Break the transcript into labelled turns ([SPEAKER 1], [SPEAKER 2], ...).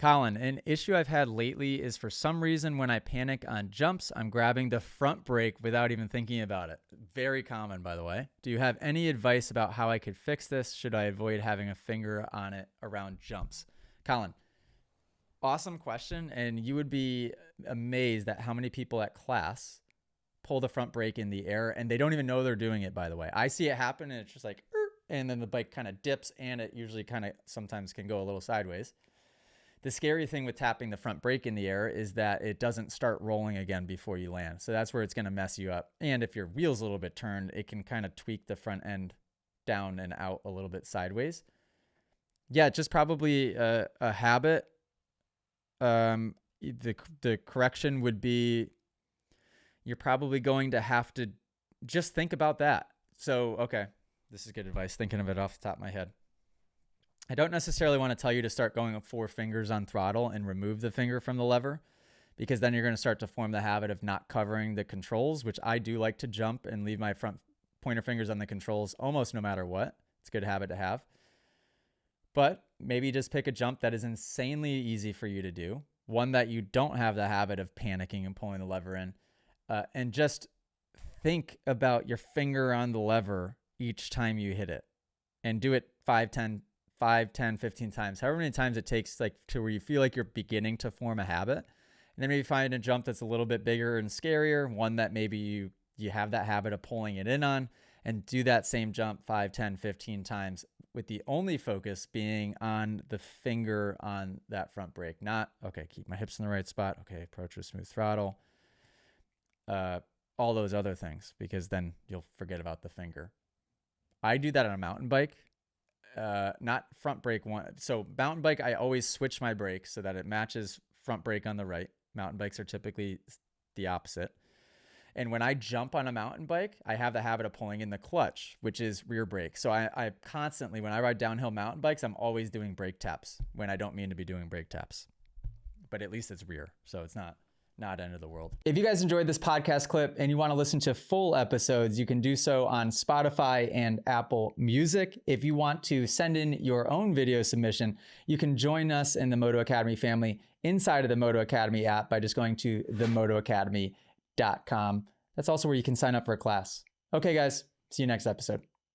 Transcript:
[SPEAKER 1] Colin, an issue I've had lately is for some reason when I panic on jumps, I'm grabbing the front brake without even thinking about it. Very common, by the way. Do you have any advice about how I could fix this? Should I avoid having a finger on it around jumps? Colin, awesome question. And you would be amazed at how many people at class pull the front brake in the air and they don't even know they're doing it, by the way. I see it happen and it's just like, and then the bike kind of dips and it usually kind of sometimes can go a little sideways. The scary thing with tapping the front brake in the air is that it doesn't start rolling again before you land. So that's where it's going to mess you up. And if your wheel's a little bit turned, it can kind of tweak the front end down and out a little bit sideways. Yeah, just probably a habit. The correction would be you're probably going to have to just think about that. So, okay, this is good advice, thinking of it off the top of my head. I don't necessarily want to tell you to start going with 4 fingers on throttle and remove the finger from the lever, because then you're going to start to form the habit of not covering the controls, which I do like to jump and leave my front pointer fingers on the controls almost no matter what. It's a good habit to have. But maybe just pick a jump that is insanely easy for you to do, one that you don't have the habit of panicking and pulling the lever in, and just think about your finger on the lever each time you hit it, and do it 5, 10, 15 times, however many times it takes, like to where you feel like you're beginning to form a habit. And then maybe find a jump that's a little bit bigger and scarier, one that maybe you have that habit of pulling it in on, and do that same jump 5, 10, 15 times, with the only focus being on the finger on that front brake. Not, okay, keep my hips in the right spot. Okay, approach with smooth throttle. All those other things, because then you'll forget about the finger. I do that on a mountain bike. Not front brake one. So mountain bike, I always switch my brake so that it matches front brake on the right. Mountain bikes are typically the opposite. And when I jump on a mountain bike, I have the habit of pulling in the clutch, which is rear brake. So I constantly, when I ride downhill mountain bikes, I'm always doing brake taps when I don't mean to be doing brake taps. But at least it's rear, so it's not end of the world. If you guys enjoyed this podcast clip and you want to listen to full episodes, you can do so on Spotify and Apple Music. If you want to send in your own video submission, you can join us in the Moto Academy family inside of the Moto Academy app by just going to themotoacademy.com. That's also where you can sign up for a class. Okay, guys, see you next episode.